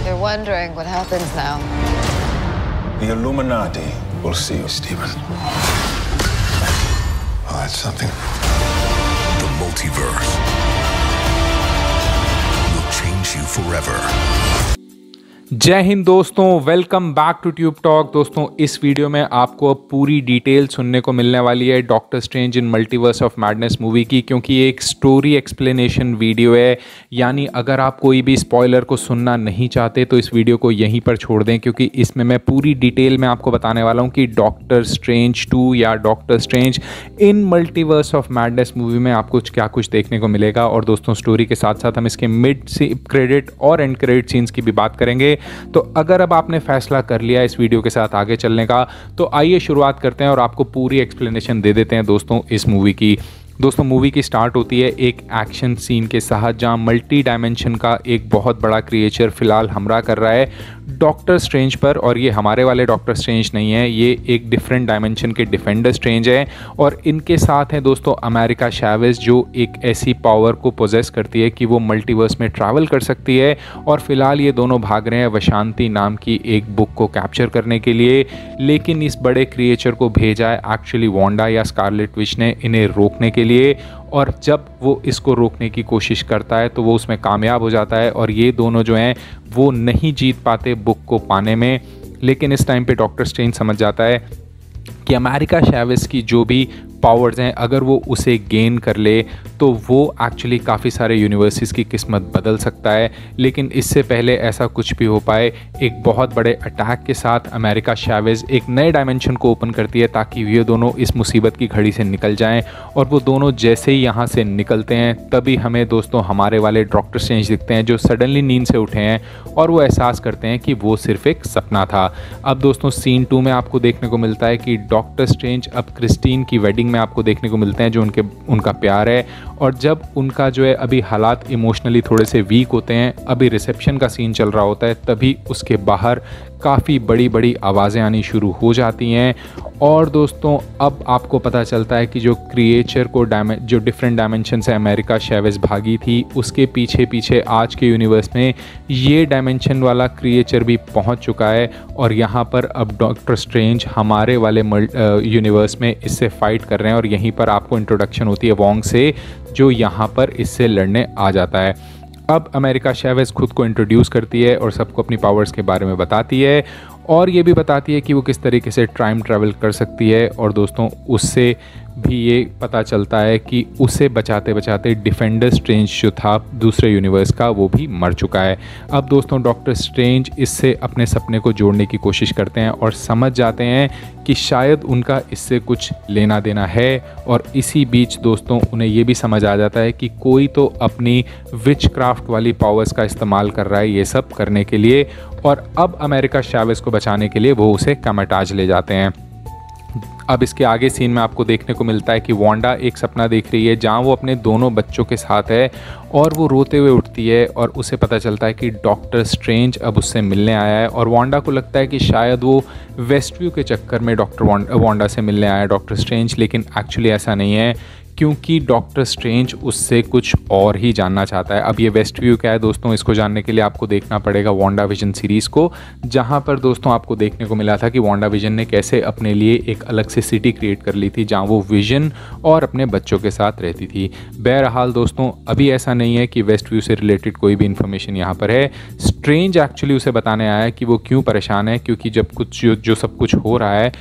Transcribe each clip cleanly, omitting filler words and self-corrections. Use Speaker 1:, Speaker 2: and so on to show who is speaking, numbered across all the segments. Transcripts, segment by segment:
Speaker 1: You're wondering what happens now.
Speaker 2: The Illuminati will see you, Stephen. Oh, that's something.
Speaker 3: The multiverse will change you forever.
Speaker 4: जय हिंद दोस्तों, welcome back to Tube Talk. दोस्तों, इस video में आपको अब पूरी डिटेल सुनने को मिलने वाली है doctor strange in multiverse of madness movie की, क्योंकि ये एक स्टोरी एक्सप्लेनेशन वीडियो है। यानी अगर आप कोई भी स्पॉइलर को सुनना नहीं चाहते तो इस वीडियो को यहीं पर छोड़ दें, क्योंकि इसमें मैं पूरी डिटेल में आपको बताने वाला हूँ कि डॉक्टर स्ट्रेंज 2 या doctor strange in multiverse of madness movie में आपको क्या कुछ देखने को मिलेगा। और दोस्तों, स्टोरी के साथ साथ हम इसके मिड क्रेडिट और एंड क्रेडिट सीन्स की भी बात करेंगे। तो अगर अब आपने फैसला कर लिया इस वीडियो के साथ आगे चलने का, तो आइए शुरुआत करते हैं और आपको पूरी एक्सप्लेनेशन दे देते हैं दोस्तों इस मूवी की। दोस्तों, मूवी की स्टार्ट होती है एक एक्शन सीन के साथ, जहां मल्टी डायमेंशन का एक बहुत बड़ा क्रिएचर फिलहाल हमला कर रहा है डॉक्टर स्ट्रेंज पर। और ये हमारे वाले डॉक्टर स्ट्रेंज नहीं है, ये एक डिफरेंट डायमेंशन के डिफेंडर स्ट्रेंज है। और इनके साथ हैं दोस्तों अमेरिका चैवेज़, जो एक ऐसी पावर को पोजेस करती है कि वो मल्टीवर्स में ट्रैवल कर सकती है। और फिलहाल ये दोनों भाग रहे हैं वशांति नाम की एक बुक को कैप्चर करने के लिए। लेकिन इस बड़े क्रिएचर को भेजा है एक्चुअली वांडा या स्कारलेट विच ने इन्हें रोकने के लिए। और जब वो इसको रोकने की कोशिश करता है तो वो उसमें कामयाब हो जाता है और ये दोनों जो हैं वो नहीं जीत पाते बुक को पाने में। लेकिन इस टाइम पे डॉक्टर स्ट्रेंज समझ जाता है कि अमेरिका चैवेज़ की जो भी पावर्स हैं, अगर वो उसे गेन कर ले तो वो एक्चुअली काफ़ी सारे यूनिवर्सिटीज़ की किस्मत बदल सकता है। लेकिन इससे पहले ऐसा कुछ भी हो पाए, एक बहुत बड़े अटैक के साथ अमेरिका चैवेज़ एक नए डायमेंशन को ओपन करती है ताकि ये दोनों इस मुसीबत की घड़ी से निकल जाएं। और वो दोनों जैसे ही यहाँ से निकलते हैं तभी हमें दोस्तों हमारे वाले डॉक्टर स्ट्रेंज दिखते हैं, जो सडनली नींद से उठे हैं और वो एहसास करते हैं कि वो सिर्फ एक सपना था। अब दोस्तों, सीन 2 में आपको देखने को मिलता है कि डॉक्टर स्ट्रेंज अब क्रिस्टीन की वेडिंग में आपको देखने को मिलते हैं, जो उनका प्यार है। और जब उनका जो है अभी हालात इमोशनली थोड़े से वीक होते हैं, अभी रिसेप्शन का सीन चल रहा होता है, तभी उसके बाहर काफ़ी बड़ी बड़ी आवाज़ें आनी शुरू हो जाती हैं। और दोस्तों, अब आपको पता चलता है कि जो क्रिएचर को जो डिफरेंट डायमेंशन से अमेरिका चैवेज़ भागी थी, उसके पीछे पीछे आज के यूनिवर्स में ये डायमेंशन वाला क्रिएचर भी पहुंच चुका है। और यहाँ पर अब डॉक्टर स्ट्रेंज हमारे वाले यूनिवर्स में इससे फाइट कर रहे हैं। और यहीं पर आपको इंट्रोडक्शन होती है वोंग से, जो यहाँ पर इससे लड़ने आ जाता है। अब अमेरिका चैवेज़ खुद को इंट्रोड्यूस करती है और सबको अपनी पावर्स के बारे में बताती है, और ये भी बताती है कि वो किस तरीके से टाइम ट्रैवल कर सकती है। और दोस्तों, उससे भी ये पता चलता है कि उसे बचाते बचाते डिफेंडर स्ट्रेंज जो था दूसरे यूनिवर्स का, वो भी मर चुका है। अब दोस्तों, डॉक्टर स्ट्रेंज इससे अपने सपने को जोड़ने की कोशिश करते हैं और समझ जाते हैं कि शायद उनका इससे कुछ लेना देना है। और इसी बीच दोस्तों, उन्हें ये भी समझ आ जाता है कि कोई तो अपनी विच क्राफ्ट वाली पावर्स का इस्तेमाल कर रहा है ये सब करने के लिए। और अब अमेरिका चैवेज़ को बचाने के लिए वो उसे कामाटाज ले जाते हैं। अब इसके आगे सीन में आपको देखने को मिलता है कि वांडा एक सपना देख रही है जहां वो अपने दोनों बच्चों के साथ है, और वो रोते हुए उठती है और उसे पता चलता है कि डॉक्टर स्ट्रेंज अब उससे मिलने आया है। और वांडा को लगता है कि शायद वो वेस्टव्यू के चक्कर में वांडा से मिलने आया है डॉक्टर स्ट्रेंज, लेकिन एक्चुअली ऐसा नहीं है, क्योंकि डॉक्टर स्ट्रेंज उससे कुछ और ही जानना चाहता है। अब ये वेस्टव्यू क्या है दोस्तों, इसको जानने के लिए आपको देखना पड़ेगा वांडा विजन सीरीज़ को, जहां पर दोस्तों आपको देखने को मिला था कि वांडा विजन ने कैसे अपने लिए एक अलग से सिटी क्रिएट कर ली थी, जहां वो विजन और अपने बच्चों के साथ रहती थी। बहरहाल दोस्तों, अभी ऐसा नहीं है कि वेस्टव्यू से रिलेटेड कोई भी इन्फॉर्मेशन यहाँ पर है। स्ट्रेंज एक्चुअली उसे बताने आया है कि वो क्यों परेशान है, क्योंकि जब कुछ जो सब कुछ हो रहा है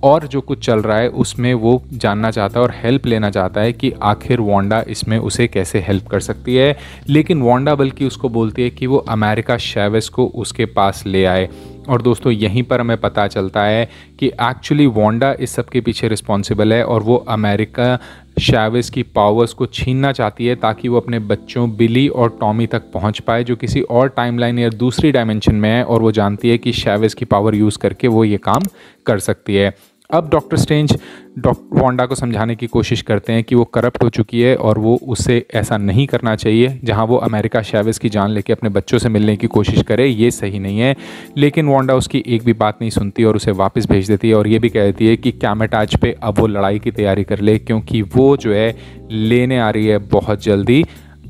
Speaker 4: और जो कुछ चल रहा है उसमें वो जानना चाहता है और हेल्प लेना चाहता है कि आखिर वांडा इसमें उसे कैसे हेल्प कर सकती है। लेकिन वांडा बल्कि उसको बोलती है कि वो अमेरिका चैवेज़ को उसके पास ले आए। और दोस्तों, यहीं पर हमें पता चलता है कि एक्चुअली वांडा इस सब के पीछे रिस्पॉन्सिबल है और वो अमेरिका चैवेज़ की पावर्स को छीनना चाहती है ताकि वो अपने बच्चों बिली और टॉमी तक पहुंच पाए, जो किसी और टाइमलाइन या दूसरी डायमेंशन में है। और वो जानती है कि चैवेज़ की पावर यूज़ करके वो ये काम कर सकती है। अब डॉक्टर स्ट्रेंज वांडा को समझाने की कोशिश करते हैं कि वो करप्ट हो चुकी है और वो उससे ऐसा नहीं करना चाहिए, जहां वो अमेरिका चैवेज़ की जान लेके अपने बच्चों से मिलने की कोशिश करे, ये सही नहीं है। लेकिन वांडा उसकी एक भी बात नहीं सुनती और उसे वापस भेज देती है और ये भी कहती है कि कामाटाज पे अब वो लड़ाई की तैयारी कर ले, क्योंकि वो जो है लेने आ रही है बहुत जल्दी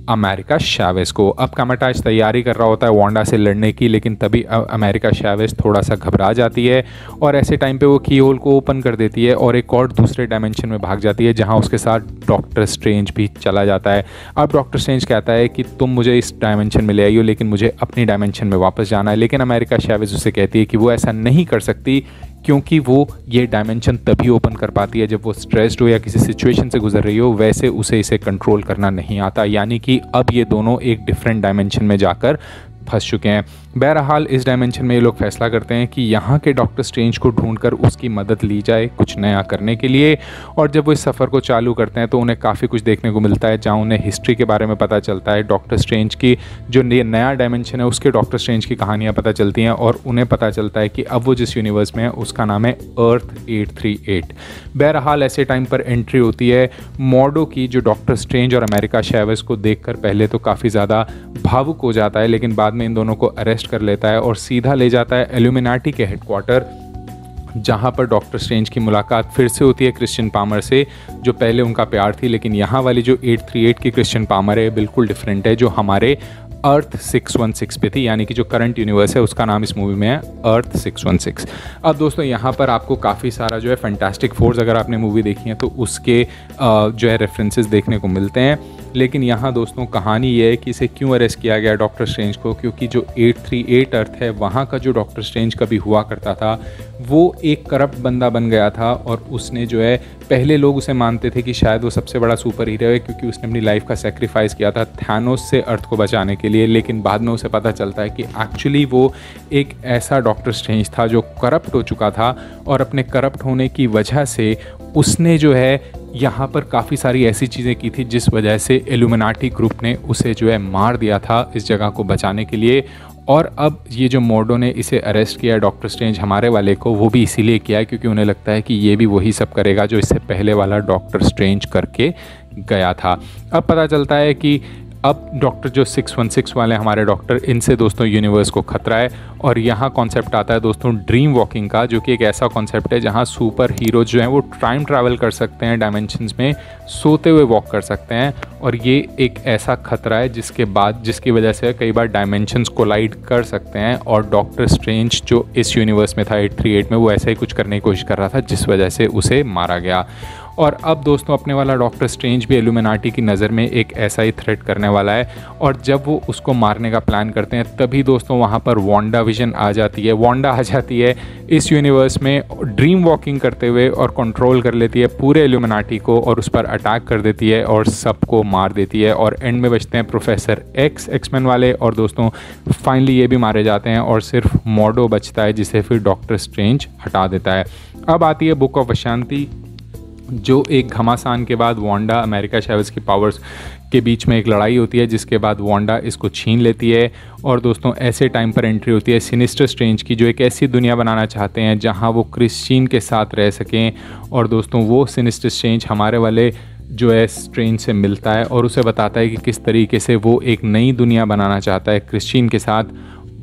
Speaker 4: अमेरिका चैवेज़ को। अब कैमेटाज तैयारी कर रहा होता है वांडा से लड़ने की, लेकिन तभी अमेरिका चैवेज़ थोड़ा सा घबरा जाती है और ऐसे टाइम पे वो की होल को ओपन कर देती है और एक और दूसरे डायमेंशन में भाग जाती है, जहाँ उसके साथ डॉक्टर स्ट्रेंज भी चला जाता है। अब डॉक्टर स्ट्रेंज कहता है कि तुम मुझे इस डायमेंशन में ले आई हो, लेकिन मुझे अपनी डायमेंशन में वापस जाना है, लेकिन अमेरिका चैवेज़ उससे कहती है कि वो ऐसा नहीं कर सकती, क्योंकि वो ये डायमेंशन तभी ओपन कर पाती है जब वो स्ट्रेस्ड हो या किसी सिचुएशन से गुजर रही हो, वैसे उसे इसे कंट्रोल करना नहीं आता। यानी कि अब ये दोनों एक डिफरेंट डायमेंशन में जाकर फंस चुके हैं। बहरहाल इस डायमेंशन में ये लोग फैसला करते हैं कि यहाँ के डॉक्टर स्ट्रेंज को ढूंढकर उसकी मदद ली जाए कुछ नया करने के लिए। और जब वो इस सफ़र को चालू करते हैं तो उन्हें काफ़ी कुछ देखने को मिलता है, जहाँ उन्हें हिस्ट्री के बारे में पता चलता है, डॉक्टर स्ट्रेंज की जो नया डायमेंशन है उसके डॉक्टर स्ट्रेंज की कहानियाँ पता चलती हैं और उन्हें पता चलता है कि अब वो जिस यूनिवर्स में है उसका नाम है अर्थ 838। बहरहाल ऐसे टाइम पर एंट्री होती है मॉर्डो की, जो डॉक्टर स्ट्रेंज और अमेरिका चैवेज़ को देखकर पहले तो काफ़ी ज़्यादा भावुक हो जाता है, लेकिन बाद में इन दोनों को अरेस्ट कर लेता है और सीधा ले जाता है इल्यूमिनाटी के हेडक्वार्टर, जहाँ पर डॉक्टर स्ट्रेंज की मुलाकात फिर से होती है क्रिश्चियन पामर से, जो पहले उनका प्यार थी। लेकिन यहाँ वाली जो 838 की क्रिश्चियन पामर है बिल्कुल डिफरेंट है, जो हमारे अर्थ 616 पे थी, यानी कि जो करंट यूनिवर्स है उसका नाम इस मूवी में है अर्थ 616। अब दोस्तों यहाँ पर आपको काफ़ी सारा जो है फैंटास्टिक फोर्स, अगर आपने मूवी देखी है तो उसके जो है रेफरेंसेस देखने को मिलते हैं। लेकिन यहाँ दोस्तों कहानी ये है कि इसे क्यों अरेस्ट किया गया डॉक्टर स्ट्रेंज को, क्योंकि जो 838 अर्थ है वहाँ का जो डॉक्टर स्ट्रेंज कभी हुआ करता था वो एक करप्ट बंदा बन गया था और उसने जो है, पहले लोग उसे मानते थे कि शायद वो सबसे बड़ा सुपर हीरो है क्योंकि उसने अपनी लाइफ का सेक्रीफाइस किया था थैनोस से अर्थ को बचाने के लिए। लेकिन बाद में उसे पता चलता है कि एक्चुअली वो एक ऐसा डॉक्टर स्ट्रेंज था जो करप्ट हो चुका था और अपने करप्ट होने की वजह से उसने जो है यहाँ पर काफ़ी सारी ऐसी चीज़ें की थी जिस वजह से इल्यूमिनाटी ग्रुप ने उसे जो है मार दिया था इस जगह को बचाने के लिए। और अब ये जो मॉर्डो ने इसे अरेस्ट किया डॉक्टर स्ट्रेंज हमारे वाले को, वो भी इसीलिए किया क्योंकि उन्हें लगता है कि ये भी वही सब करेगा जो इससे पहले वाला डॉक्टर स्ट्रेंज करके गया था। अब पता चलता है कि अब डॉक्टर जो 616 वाले हमारे डॉक्टर, इनसे दोस्तों यूनिवर्स को खतरा है। और यहाँ कॉन्सेप्ट आता है दोस्तों ड्रीम वॉकिंग का, जो कि एक ऐसा कॉन्सेप्ट है जहाँ सुपर हीरो जो हैं वो टाइम ट्रैवल कर सकते हैं, डायमेंशंस में सोते हुए वॉक कर सकते हैं। और ये एक ऐसा खतरा है जिसकी वजह से कई बार डायमेंशंस कोलाइड कर सकते हैं। और डॉक्टर स्ट्रेंज जो इस यूनिवर्स में था 838 में, वो ऐसा ही कुछ करने की कोशिश कर रहा था जिस वजह से उसे मारा गया। और अब दोस्तों अपने वाला डॉक्टर स्ट्रेंज भी इल्यूमिनाटी की नज़र में एक ऐसा ही थ्रेट करने वाला है। और जब वो उसको मारने का प्लान करते हैं तभी दोस्तों वहाँ पर वांडा विजन आ जाती है। वांडा आ जाती है इस यूनिवर्स में ड्रीम वॉकिंग करते हुए और कंट्रोल कर लेती है पूरे इल्यूमिनाटी को और उस पर अटैक कर देती है और सबको मार देती है। और एंड में बचते हैं प्रोफेसर एक्समैन वाले, और दोस्तों फाइनली ये भी मारे जाते हैं और सिर्फ मॉर्डो बचता है जिसे फिर डॉक्टर स्ट्रेंज हटा देता है। अब आती है बुक ऑफ अशांति, जो एक घमासान के बाद वांडा अमेरिका चैवेज़ की पावर्स के बीच में एक लड़ाई होती है, जिसके बाद वांडा इसको छीन लेती है। और दोस्तों ऐसे टाइम पर एंट्री होती है सिनिस्टर स्ट्रेंज की, जो एक ऐसी दुनिया बनाना चाहते हैं जहां वो क्रिश्चियन के साथ रह सकें। और दोस्तों वो सिनिस्टर स्ट्रेंज हमारे वाले जो है स्ट्रेंज से मिलता है और उसे बताता है कि किस तरीके से वो एक नई दुनिया बनाना चाहता है क्रिश्चियन के साथ,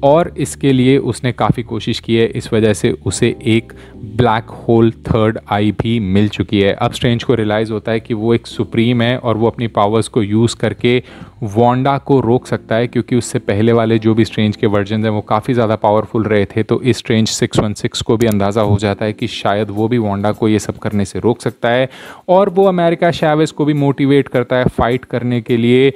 Speaker 4: और इसके लिए उसने काफ़ी कोशिश की है। इस वजह से उसे एक ब्लैक होल थर्ड आई भी मिल चुकी है। अब स्ट्रेंज को रियलाइज़ होता है कि वो एक सुप्रीम है और वो अपनी पावर्स को यूज़ करके वांडा को रोक सकता है, क्योंकि उससे पहले वाले जो भी स्ट्रेंज के वर्जन हैं वो काफ़ी ज़्यादा पावरफुल रहे थे। तो इस स्ट्रेंज 616 को भी अंदाज़ा हो जाता है कि शायद वो भी वांडा को ये सब करने से रोक सकता है। और वो अमेरिका चैवेज़ को भी मोटिवेट करता है फ़ाइट करने के लिए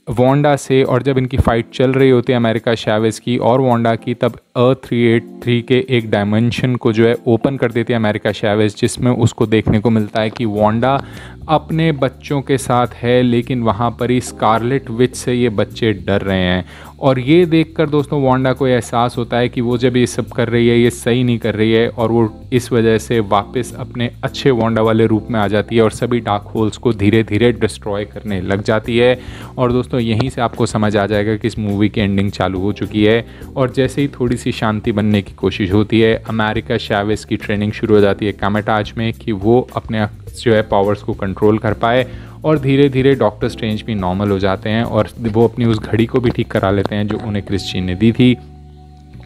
Speaker 4: वांडा से। और जब इनकी फ़ाइट चल रही होती है अमेरिका चैवेज़ की और वांडा की, तब अर्थ 383 के एक डायमेंशन को जो है ओपन कर देती है अमेरिका चैवेज़, जिसमें उसको देखने को मिलता है कि वांडा अपने बच्चों के साथ है, लेकिन वहाँ पर ही स्कारलेट विच से ये बच्चे डर रहे हैं। और ये देखकर दोस्तों वांडा को एहसास होता है कि वो जब ये सब कर रही है ये सही नहीं कर रही है, और वो इस वजह से वापस अपने अच्छे वांडा वाले रूप में आ जाती है और सभी डार्क होल्स को धीरे धीरे डिस्ट्रॉय करने लग जाती है। और दोस्तों यहीं से आपको समझ आ जाएगा कि इस मूवी की एंडिंग चालू हो चुकी है। और जैसे ही थोड़ी सी शांति बनने की कोशिश होती है, अमेरिका चैवेज़ की ट्रेनिंग शुरू हो जाती है कैमेटाज में कि वो अपने जो है पावर्स को कंट्रोल कर पाए। और धीरे धीरे डॉक्टर स्ट्रेंज भी नॉर्मल हो जाते हैं और वो अपनी उस घड़ी को भी ठीक करा लेते हैं जो उन्हें क्रिश्चियन ने दी थी।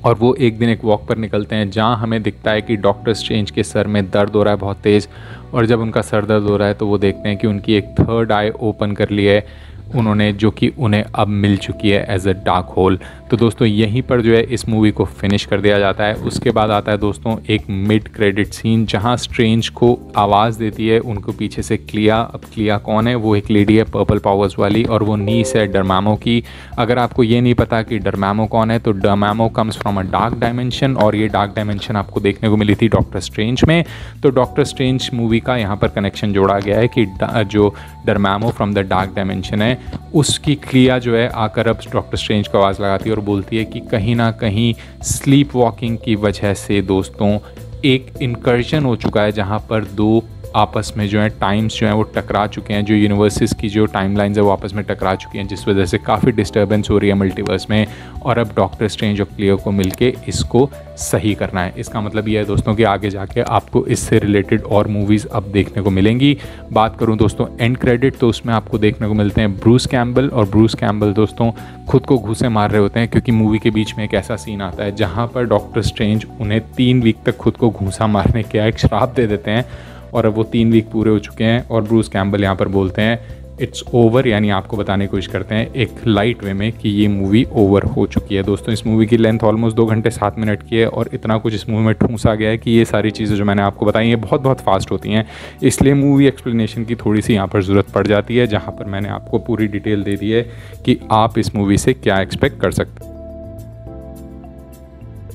Speaker 4: और वो एक दिन एक वॉक पर निकलते हैं जहाँ हमें दिखता है कि डॉक्टर स्ट्रेंज के सर में दर्द हो रहा है बहुत तेज़। और जब उनका सर दर्द हो रहा है तो वो देखते हैं कि उनकी एक थर्ड आई ओपन कर ली है। उन्होंने जो कि उन्हें अब मिल चुकी है एज अ डार्क होल। तो दोस्तों यहीं पर जो है इस मूवी को फिनिश कर दिया जाता है। उसके बाद आता है दोस्तों एक मिड क्रेडिट सीन जहां स्ट्रेंज को आवाज़ देती है उनको पीछे से क्लिया। अब क्लिया कौन है? वो एक लेडी है पर्पल पावर्स वाली और वो नीस है डरमैमो की। अगर आपको ये नहीं पता कि डरमैमो कौन है तो Dormammu comes from a dark dimension और ये डार्क डायमेंशन आपको देखने को मिली थी डॉक्टर स्ट्रेंज में। तो डॉक्टर स्ट्रेंज मूवी का यहाँ पर कनेक्शन जोड़ा गया है कि जो डरमैमो फ्रॉम द डार्क डायमेंशन है उसकी क्लिया जो है आकर अब डॉक्टर स्ट्रेंज को आवाज़ लगाती है और बोलती है कि कहीं ना कहीं स्लीप वॉकिंग की वजह से दोस्तों एक इनकर्जन हो चुका है जहाँ पर दो आपस में जो है टाइम्स जो हैं वो टकरा चुके हैं, जो यूनिवर्सेस की जो टाइमलाइंस है वो आपस में टकरा चुकी हैं, जिस वजह से काफ़ी डिस्टर्बेंस हो रही है मल्टीवर्स में। और अब डॉक्टर स्ट्रेंज और क्लियो को मिलके इसको सही करना है। इसका मतलब ये है दोस्तों कि आगे जाके आपको इससे रिलेटेड और मूवीज़ अब देखने को मिलेंगी। बात करूँ दोस्तों एंड क्रेडिट तो उसमें आपको देखने को मिलते हैं ब्रूस कैम्पबेल, और ब्रूस कैम्पबेल दोस्तों खुद को घूंसे मार रहे होते हैं क्योंकि मूवी के बीच में एक ऐसा सीन आता है जहाँ पर डॉक्टर स्ट्रेंज उन्हें 3 वीक तक खुद को घूंसा मारने का एक श्राप दे देते हैं और अब वो 3 वीक पूरे हो चुके हैं और ब्रूस कैम्पबेल यहाँ पर बोलते हैं इट्स ओवर, यानी आपको बताने की कोशिश करते हैं एक लाइट वे में कि ये मूवी ओवर हो चुकी है। दोस्तों इस मूवी की लेंथ ऑलमोस्ट 2 घंटे 7 मिनट की है और इतना कुछ इस मूवी में ठूंसा गया है कि ये सारी चीज़ें जो मैंने आपको बताई हैं बहुत फास्ट होती हैं, इसलिए मूवी एक्सप्लेनेशन की थोड़ी सी यहाँ पर ज़रूरत पड़ जाती है, जहाँ पर मैंने आपको पूरी डिटेल दे दी है कि आप इस मूवी से क्या एक्सपेक्ट कर सकते हैं।